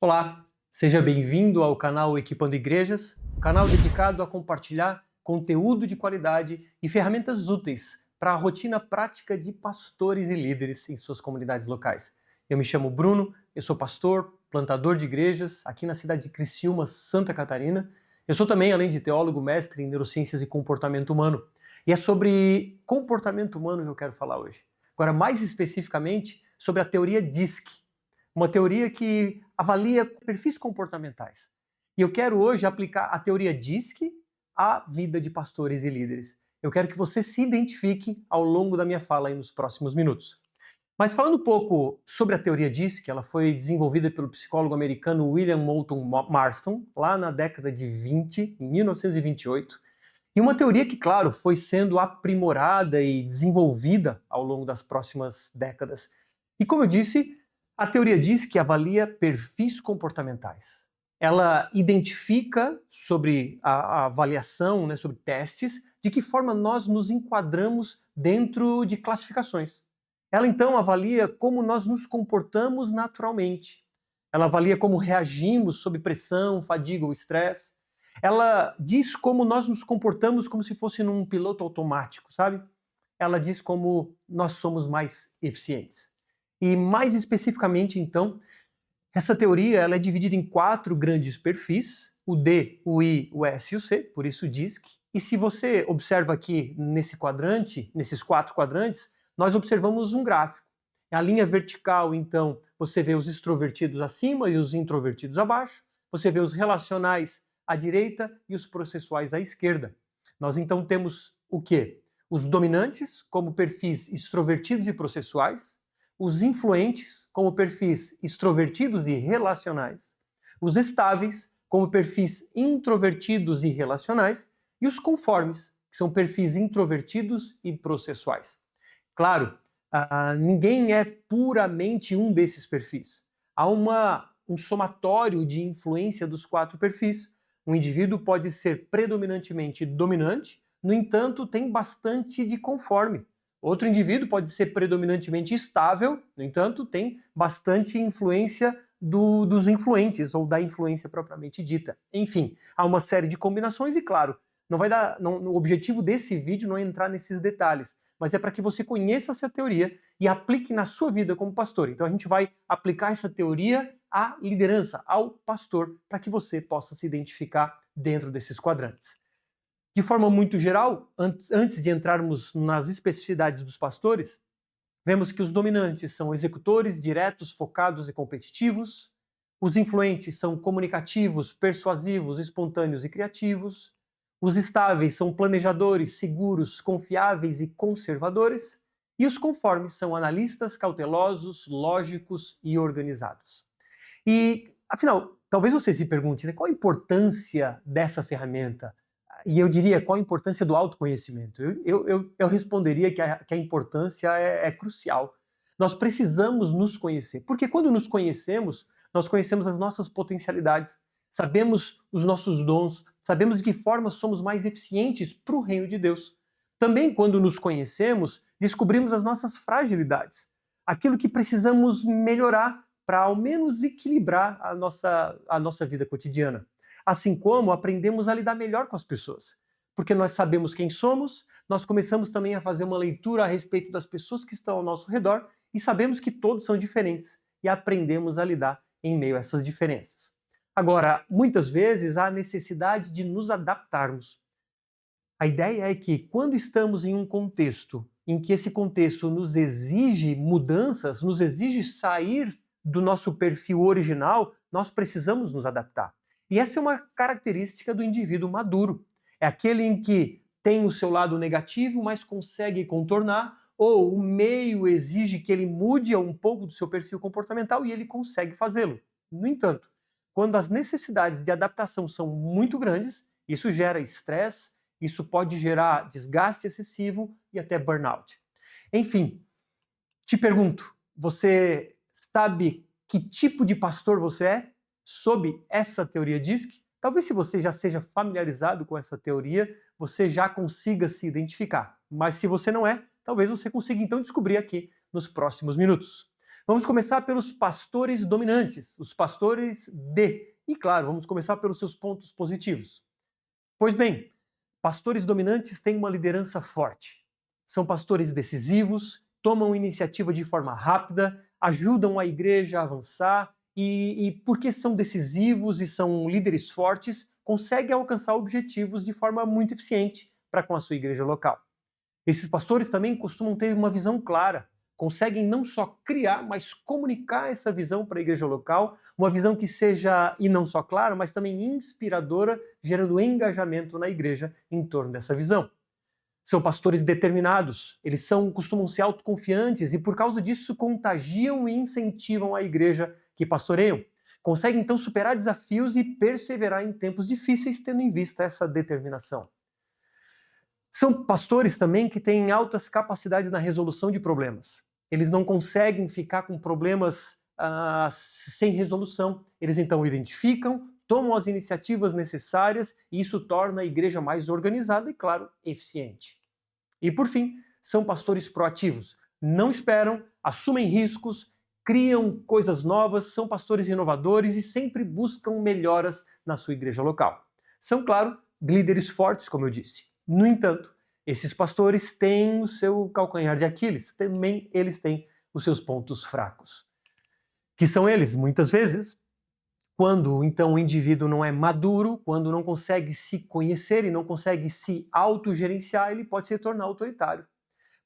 Olá, seja bem-vindo ao canal Equipando Igrejas, um canal dedicado a compartilhar conteúdo de qualidade e ferramentas úteis para a rotina prática de pastores e líderes em suas comunidades locais. Eu me chamo Bruno, eu sou pastor, plantador de igrejas aqui na cidade de Criciúma, Santa Catarina. Eu sou também, além de teólogo, mestre em neurociências e comportamento humano. E é sobre comportamento humano que eu quero falar hoje. Agora, mais especificamente, sobre a teoria DISC, uma teoria que avalia perfis comportamentais. E eu quero hoje aplicar a teoria DISC à vida de pastores e líderes. Eu quero que você se identifique ao longo da minha fala aí nos próximos minutos. Mas falando um pouco sobre a teoria DISC, ela foi desenvolvida pelo psicólogo americano William Moulton Marston, lá na década de 20, em 1928. E uma teoria que, claro, foi sendo aprimorada e desenvolvida ao longo das próximas décadas. E como eu disse, a teoria diz que avalia perfis comportamentais. Ela identifica sobre a avaliação, sobre testes, de que forma nós nos enquadramos dentro de classificações. Ela então avalia como nós nos comportamos naturalmente. Ela avalia como reagimos sob pressão, fadiga ou estresse. Ela diz como nós nos comportamos como se fosse num piloto automático, sabe? Ela diz como nós somos mais eficientes. E mais especificamente, então, essa teoria ela é dividida em 4 grandes perfis, o D, o I, o S e o C, por isso DISC. E se você observa aqui nesse quadrante, nesses 4 quadrantes, nós observamos um gráfico. A linha vertical, então, você vê os extrovertidos acima e os introvertidos abaixo. Você vê os relacionais à direita e os processuais à esquerda. Nós então temos o quê? Os dominantes, como perfis extrovertidos e processuais, os influentes, como perfis extrovertidos e relacionais, os estáveis, como perfis introvertidos e relacionais, e os conformes, que são perfis introvertidos e processuais. Claro, ninguém é puramente um desses perfis. Há um somatório de influência dos 4 perfis. Um indivíduo pode ser predominantemente dominante, no entanto, tem bastante de conforme. Outro indivíduo pode ser predominantemente estável, no entanto, tem bastante influência dos influentes, ou da influência propriamente dita. Enfim, há uma série de combinações e, claro, o objetivo desse vídeo não é entrar nesses detalhes, mas é para que você conheça essa teoria e aplique na sua vida como pastor. Então a gente vai aplicar essa teoria à liderança, ao pastor, para que você possa se identificar dentro desses quadrantes. De forma muito geral, antes de entrarmos nas especificidades dos pastores, vemos que os dominantes são executores, diretos, focados e competitivos. Os influentes são comunicativos, persuasivos, espontâneos e criativos. Os estáveis são planejadores, seguros, confiáveis e conservadores. E os conformes são analistas, cautelosos, lógicos e organizados. E, afinal, talvez você se pergunte, qual a importância dessa ferramenta? E eu diria, qual a importância do autoconhecimento? Eu responderia que a importância é crucial. Nós precisamos nos conhecer, porque quando nos conhecemos, nós conhecemos as nossas potencialidades, sabemos os nossos dons, sabemos de que forma somos mais eficientes para o reino de Deus. Também, quando nos conhecemos, descobrimos as nossas fragilidades, aquilo que precisamos melhorar para, ao menos, equilibrar a nossa vida cotidiana. Assim como aprendemos a lidar melhor com as pessoas. Porque nós sabemos quem somos, nós começamos também a fazer uma leitura a respeito das pessoas que estão ao nosso redor e sabemos que todos são diferentes e aprendemos a lidar em meio a essas diferenças. Agora, muitas vezes há necessidade de nos adaptarmos. A ideia é que quando estamos em um contexto em que esse contexto nos exige mudanças, nos exige sair do nosso perfil original, nós precisamos nos adaptar. E essa é uma característica do indivíduo maduro. É aquele em que tem o seu lado negativo, mas consegue contornar, ou o meio exige que ele mude um pouco do seu perfil comportamental e ele consegue fazê-lo. No entanto, quando as necessidades de adaptação são muito grandes, isso gera estresse, isso pode gerar desgaste excessivo e até burnout. Enfim, te pergunto, você sabe que tipo de pastor você é? Sob essa teoria DISC, talvez se você já seja familiarizado com essa teoria, você já consiga se identificar. Mas se você não é, talvez você consiga então descobrir aqui nos próximos minutos. Vamos começar pelos pastores dominantes, os pastores D. E claro, vamos começar pelos seus pontos positivos. Pois bem, pastores dominantes têm uma liderança forte. São pastores decisivos, tomam iniciativa de forma rápida, ajudam a igreja a avançar e porque são decisivos e são líderes fortes, conseguem alcançar objetivos de forma muito eficiente para com a sua igreja local. Esses pastores também costumam ter uma visão clara, conseguem não só criar, mas comunicar essa visão para a igreja local, uma visão que seja, e não só clara, mas também inspiradora, gerando engajamento na igreja em torno dessa visão. São pastores determinados, eles costumam ser autoconfiantes e por causa disso contagiam e incentivam a igreja que pastoreiam. Conseguem então superar desafios e perseverar em tempos difíceis, tendo em vista essa determinação. São pastores também que têm altas capacidades na resolução de problemas. Eles não conseguem ficar com problemas sem resolução. Eles então identificam, tomam as iniciativas necessárias e isso torna a igreja mais organizada e, claro, eficiente. E, por fim, são pastores proativos. Não esperam, assumem riscos, criam coisas novas, são pastores inovadores e sempre buscam melhoras na sua igreja local. São, claro, líderes fortes, como eu disse. No entanto, esses pastores têm o seu calcanhar de Aquiles, também eles têm os seus pontos fracos. Que são eles, muitas vezes, quando então o indivíduo não é maduro, quando não consegue se conhecer e não consegue se autogerenciar, ele pode se tornar autoritário.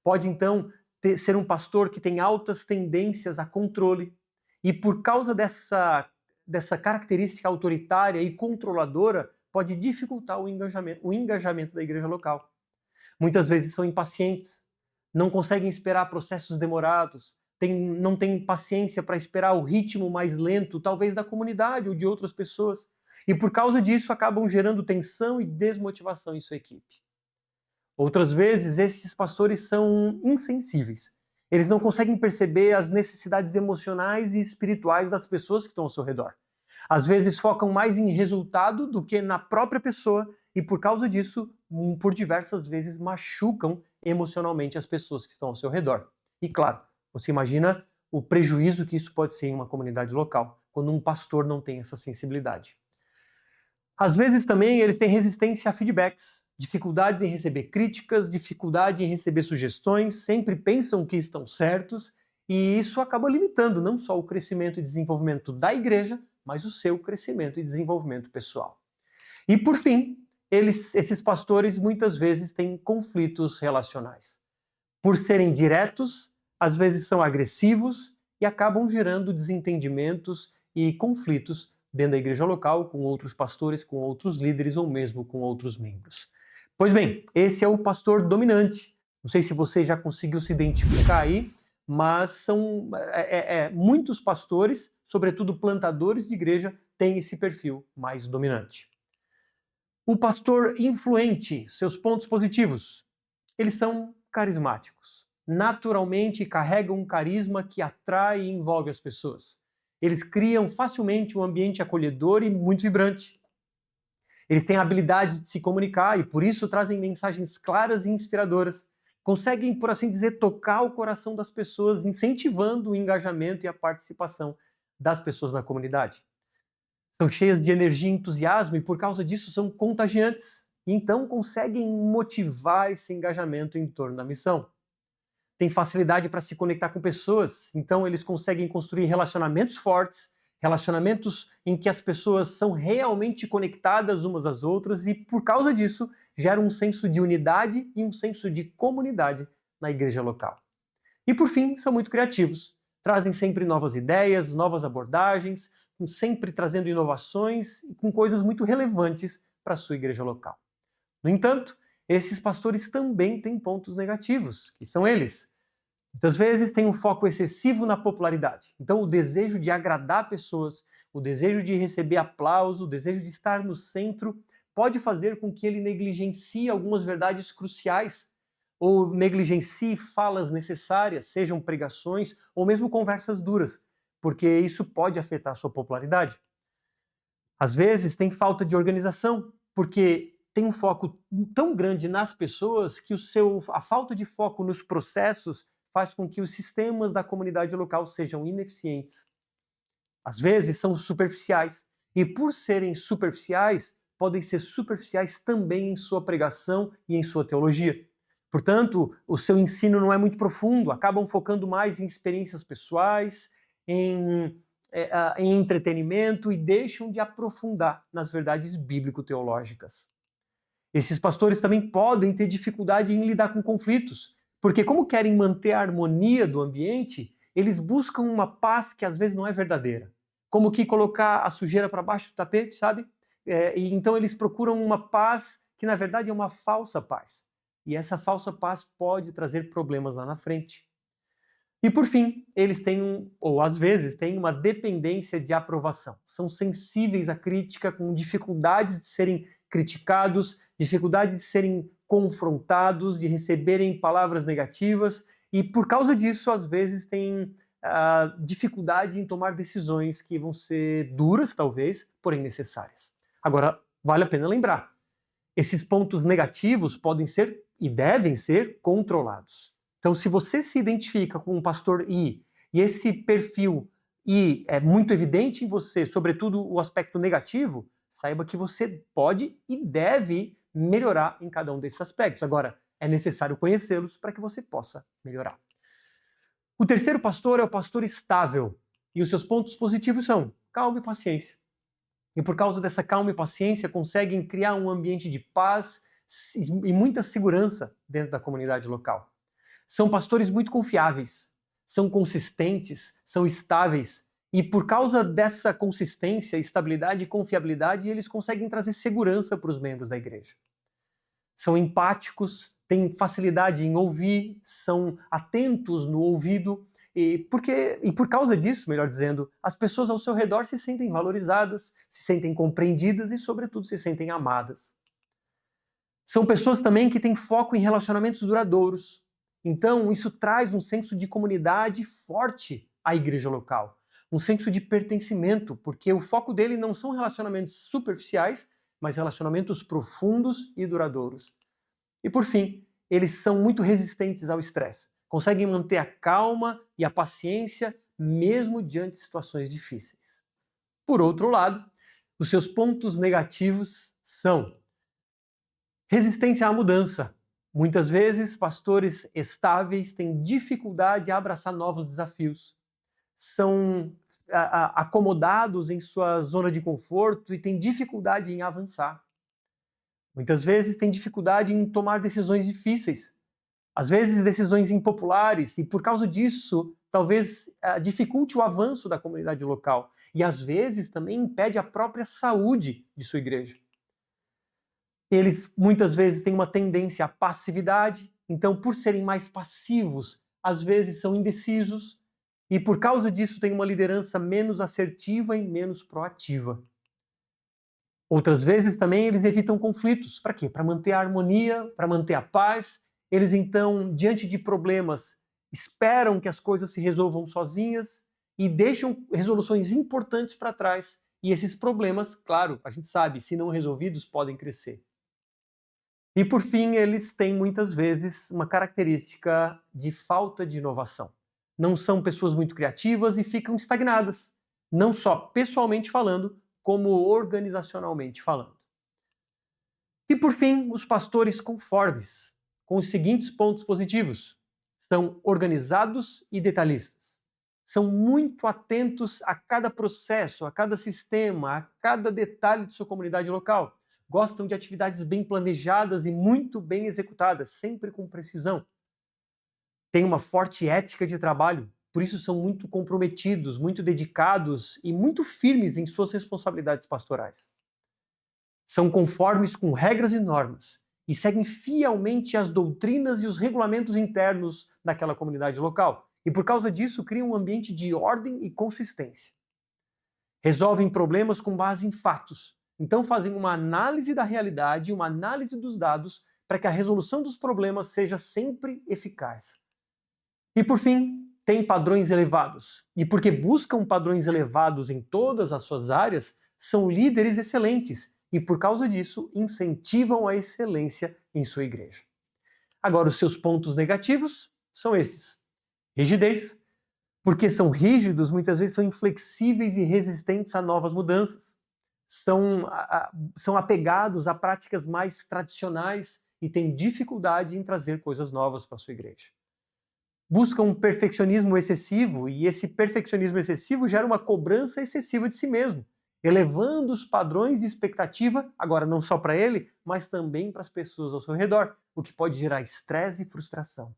Pode então ser um pastor que tem altas tendências a controle e por causa dessa característica autoritária e controladora, pode dificultar o engajamento da igreja local. Muitas vezes são impacientes, não conseguem esperar processos demorados, não têm paciência para esperar o ritmo mais lento, talvez da comunidade ou de outras pessoas. E por causa disso acabam gerando tensão e desmotivação em sua equipe. Outras vezes, esses pastores são insensíveis. Eles não conseguem perceber as necessidades emocionais e espirituais das pessoas que estão ao seu redor. Às vezes focam mais em resultado do que na própria pessoa e por causa disso, por diversas vezes machucam emocionalmente as pessoas que estão ao seu redor. E claro, você imagina o prejuízo que isso pode ser em uma comunidade local, quando um pastor não tem essa sensibilidade. Às vezes também eles têm resistência a feedbacks, dificuldades em receber críticas, dificuldade em receber sugestões, sempre pensam que estão certos e isso acaba limitando não só o crescimento e desenvolvimento da igreja, mas o seu crescimento e desenvolvimento pessoal. E por fim, esses pastores muitas vezes têm conflitos relacionais. Por serem diretos, às vezes são agressivos e acabam gerando desentendimentos e conflitos dentro da igreja local, com outros pastores, com outros líderes ou mesmo com outros membros. Pois bem, esse é o pastor dominante. Não sei se você já conseguiu se identificar aí, mas são muitos pastores, sobretudo plantadores de igreja, têm esse perfil mais dominante. O pastor influente, seus pontos positivos, eles são carismáticos. Naturalmente carregam um carisma que atrai e envolve as pessoas. Eles criam facilmente um ambiente acolhedor e muito vibrante. Eles têm a habilidade de se comunicar e por isso trazem mensagens claras e inspiradoras. Conseguem, por assim dizer, tocar o coração das pessoas, incentivando o engajamento e a participação das pessoas na comunidade. São cheias de energia e entusiasmo e por causa disso são contagiantes. E então conseguem motivar esse engajamento em torno da missão. Têm facilidade para se conectar com pessoas, então eles conseguem construir relacionamentos fortes, relacionamentos em que as pessoas são realmente conectadas umas às outras e por causa disso geram um senso de unidade e um senso de comunidade na igreja local. E por fim, são muito criativos. Trazem sempre novas ideias, novas abordagens, sempre trazendo inovações e com coisas muito relevantes para a sua igreja local. No entanto, esses pastores também têm pontos negativos, que são eles. Muitas vezes têm um foco excessivo na popularidade. Então, o desejo de agradar pessoas, o desejo de receber aplauso, o desejo de estar no centro, pode fazer com que ele negligencie algumas verdades cruciais, ou negligencie falas necessárias, sejam pregações ou mesmo conversas duras, porque isso pode afetar a sua popularidade. Às vezes tem falta de organização, porque tem um foco tão grande nas pessoas que a falta de foco nos processos faz com que os sistemas da comunidade local sejam ineficientes. Às vezes são superficiais, e por serem superficiais, podem ser superficiais também em sua pregação e em sua teologia. Portanto, o seu ensino não é muito profundo, acabam focando mais em experiências pessoais, em entretenimento e deixam de aprofundar nas verdades bíblico-teológicas. Esses pastores também podem ter dificuldade em lidar com conflitos, porque como querem manter a harmonia do ambiente, eles buscam uma paz que às vezes não é verdadeira. Como que colocar a sujeira para baixo do tapete, sabe? E então eles procuram uma paz que na verdade é uma falsa paz. E essa falsa paz pode trazer problemas lá na frente. E por fim, eles têm, ou às vezes, têm uma dependência de aprovação. São sensíveis à crítica, com dificuldades de serem criticados, dificuldade de serem confrontados, de receberem palavras negativas, e por causa disso, às vezes, têm dificuldade em tomar decisões que vão ser duras, talvez, porém necessárias. Agora, vale a pena lembrar, esses pontos negativos podem ser e devem ser controlados. Então, se você se identifica com um pastor I, e esse perfil I é muito evidente em você, sobretudo o aspecto negativo, saiba que você pode e deve melhorar em cada um desses aspectos. Agora, é necessário conhecê-los para que você possa melhorar. O terceiro pastor é o pastor estável, e os seus pontos positivos são calma e paciência. E por causa dessa calma e paciência, conseguem criar um ambiente de paz e muita segurança dentro da comunidade local. São pastores muito confiáveis, são consistentes, são estáveis, e por causa dessa consistência, estabilidade e confiabilidade, eles conseguem trazer segurança para os membros da igreja. São empáticos, têm facilidade em ouvir, são atentos no ouvido, e por causa disso, melhor dizendo, as pessoas ao seu redor se sentem valorizadas, se sentem compreendidas e, sobretudo, se sentem amadas. São pessoas também que têm foco em relacionamentos duradouros. Então, isso traz um senso de comunidade forte à igreja local, um senso de pertencimento, porque o foco dele não são relacionamentos superficiais, mas relacionamentos profundos e duradouros. E por fim, eles são muito resistentes ao estresse, conseguem manter a calma e a paciência mesmo diante de situações difíceis. Por outro lado, os seus pontos negativos são resistência à mudança. Muitas vezes, pastores estáveis têm dificuldade a abraçar novos desafios. São acomodados em sua zona de conforto e têm dificuldade em avançar. Muitas vezes têm dificuldade em tomar decisões difíceis. Às vezes decisões impopulares, e por causa disso, talvez dificulte o avanço da comunidade local. E às vezes também impede a própria saúde de sua igreja. Eles muitas vezes têm uma tendência à passividade, então por serem mais passivos, às vezes são indecisos, e por causa disso têm uma liderança menos assertiva e menos proativa. Outras vezes também eles evitam conflitos. Para quê? Para manter a harmonia, para manter a paz. Eles então, diante de problemas, esperam que as coisas se resolvam sozinhas e deixam resoluções importantes para trás. E esses problemas, claro, a gente sabe, se não resolvidos, podem crescer. E por fim, eles têm muitas vezes uma característica de falta de inovação. Não são pessoas muito criativas e ficam estagnadas, não só pessoalmente falando, como organizacionalmente falando. E por fim, os pastores conformes, com os seguintes pontos positivos. São organizados e detalhistas. São muito atentos a cada processo, a cada sistema, a cada detalhe de sua comunidade local. Gostam de atividades bem planejadas e muito bem executadas, sempre com precisão. Têm uma forte ética de trabalho, por isso são muito comprometidos, muito dedicados e muito firmes em suas responsabilidades pastorais. São conformes com regras e normas e seguem fielmente as doutrinas e os regulamentos internos daquela comunidade local. E por causa disso, criam um ambiente de ordem e consistência. Resolvem problemas com base em fatos. Então fazem uma análise da realidade, uma análise dos dados, para que a resolução dos problemas seja sempre eficaz. E por fim, têm padrões elevados. E porque buscam padrões elevados em todas as suas áreas, são líderes excelentes e, por causa disso, incentivam a excelência em sua igreja. Agora, os seus pontos negativos são esses. Rigidez, porque são rígidos, muitas vezes são inflexíveis e resistentes a novas mudanças. São apegados a práticas mais tradicionais e têm dificuldade em trazer coisas novas para a sua igreja. Buscam um perfeccionismo excessivo, e esse perfeccionismo excessivo gera uma cobrança excessiva de si mesmo, elevando os padrões de expectativa, agora não só para ele, mas também para as pessoas ao seu redor, o que pode gerar estresse e frustração.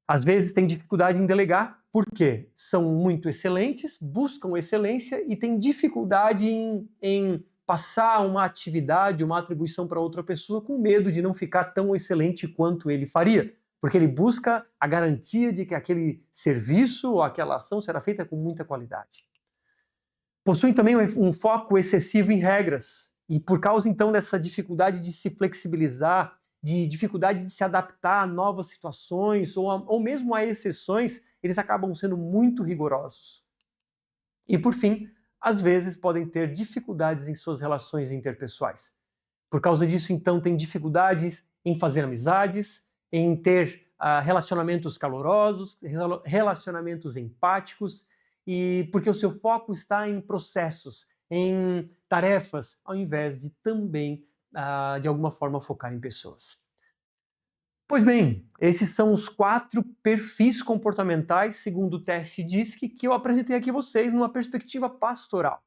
Às vezes têm dificuldade em delegar, porque são muito excelentes, buscam excelência e têm dificuldade em passar uma atividade, uma atribuição para outra pessoa com medo de não ficar tão excelente quanto ele faria, porque ele busca a garantia de que aquele serviço ou aquela ação será feita com muita qualidade. Possuem também um foco excessivo em regras, e por causa então dessa dificuldade de se flexibilizar, de dificuldade de se adaptar a novas situações ou mesmo a exceções, eles acabam sendo muito rigorosos. E por fim, às vezes podem ter dificuldades em suas relações interpessoais. Por causa disso, então, tem dificuldades em fazer amizades, em ter relacionamentos calorosos, relacionamentos empáticos, e porque o seu foco está em processos, em tarefas, ao invés de também, de alguma forma, focar em pessoas. Pois bem, esses são os 4 perfis comportamentais, segundo o teste DISC, que eu apresentei aqui a vocês numa perspectiva pastoral.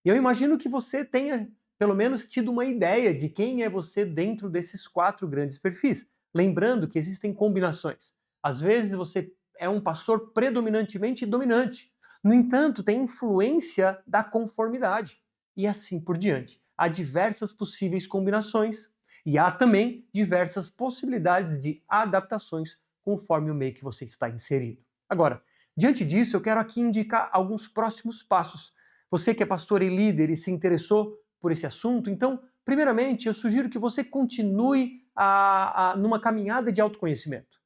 E eu imagino que você tenha, pelo menos, tido uma ideia de quem é você dentro desses 4 grandes perfis. Lembrando que existem combinações. Às vezes você é um pastor predominantemente dominante. No entanto, tem influência da conformidade. E assim por diante. Há diversas possíveis combinações e há também diversas possibilidades de adaptações conforme o meio que você está inserido. Agora, diante disso, eu quero aqui indicar alguns próximos passos. Você que é pastor e líder e se interessou por esse assunto, então, primeiramente, eu sugiro que você continue numa caminhada de autoconhecimento,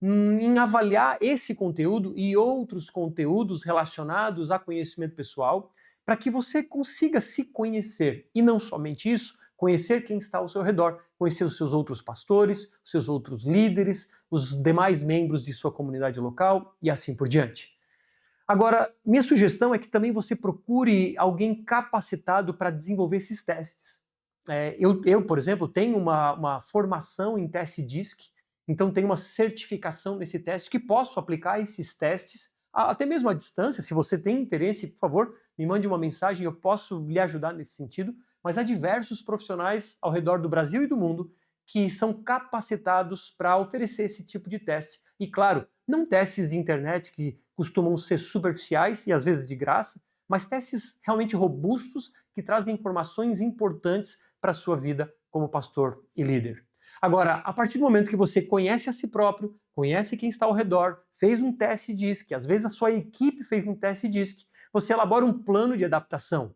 em avaliar esse conteúdo e outros conteúdos relacionados a conhecimento pessoal, para que você consiga se conhecer. E não somente isso, conhecer quem está ao seu redor, conhecer os seus outros pastores, os seus outros líderes, os demais membros de sua comunidade local e assim por diante. Agora, minha sugestão é que também você procure alguém capacitado para desenvolver esses testes. Eu, por exemplo, tenho uma formação em teste DISC, então tenho uma certificação nesse teste que posso aplicar esses testes, até mesmo à distância. Se você tem interesse, por favor, me mande uma mensagem, eu posso lhe ajudar nesse sentido. Mas há diversos profissionais ao redor do Brasil e do mundo que são capacitados para oferecer esse tipo de teste. E claro, não testes de internet que costumam ser superficiais e às vezes de graça, mas testes realmente robustos que trazem informações importantes para a sua vida como pastor e líder. Agora, a partir do momento que você conhece a si próprio, conhece quem está ao redor, fez um teste DISC, às vezes a sua equipe fez um teste DISC, você elabora um plano de adaptação.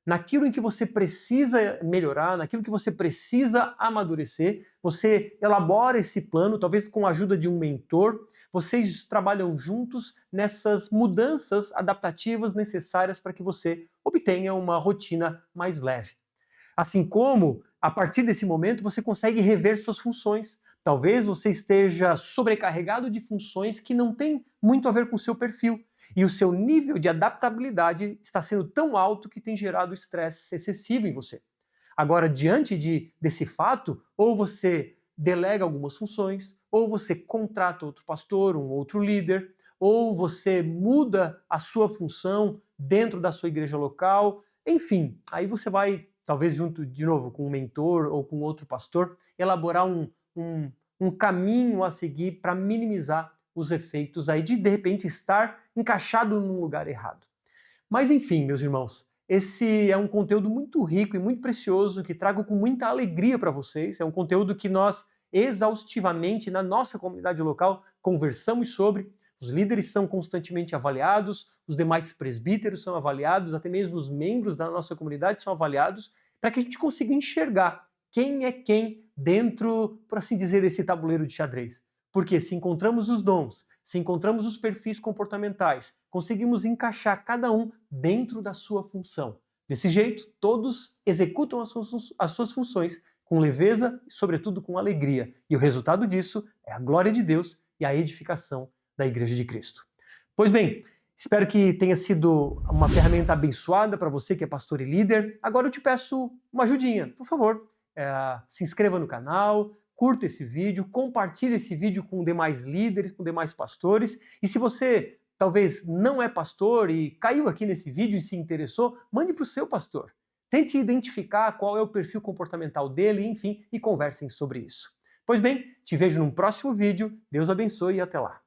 Naquilo em que você precisa melhorar, naquilo que você precisa amadurecer, você elabora esse plano, talvez com a ajuda de um mentor, vocês trabalham juntos nessas mudanças adaptativas necessárias para que você obtenha uma rotina mais leve. Assim como, a partir desse momento, você consegue rever suas funções. Talvez você esteja sobrecarregado de funções que não têm muito a ver com o seu perfil. E o seu nível de adaptabilidade está sendo tão alto que tem gerado estresse excessivo em você. Agora, diante desse fato, ou você delega algumas funções, ou você contrata outro pastor, um outro líder, ou você muda a sua função dentro da sua igreja local. Enfim, aí você vai, talvez junto de novo com um mentor ou com outro pastor, elaborar um caminho a seguir para minimizar os efeitos aí de repente estar encaixado num lugar errado. Mas enfim, meus irmãos, esse é um conteúdo muito rico e muito precioso que trago com muita alegria para vocês. É um conteúdo que nós exaustivamente na nossa comunidade local conversamos sobre. Os líderes são constantemente avaliados, os demais presbíteros são avaliados, até mesmo os membros da nossa comunidade são avaliados, para que a gente consiga enxergar quem é quem dentro, por assim dizer, desse tabuleiro de xadrez. Porque se encontramos os dons, se encontramos os perfis comportamentais, conseguimos encaixar cada um dentro da sua função. Desse jeito, todos executam as suas funções com leveza e, sobretudo, com alegria. E o resultado disso é a glória de Deus e a edificação da Igreja de Cristo. Pois bem, espero que tenha sido uma ferramenta abençoada para você que é pastor e líder. Agora eu te peço uma ajudinha, por favor. Se inscreva no canal, curta esse vídeo, compartilhe esse vídeo com demais líderes, com demais pastores. E se você talvez não é pastor e caiu aqui nesse vídeo e se interessou, mande para o seu pastor. Tente identificar qual é o perfil comportamental dele, enfim, e conversem sobre isso. Pois bem, te vejo num próximo vídeo. Deus abençoe e até lá.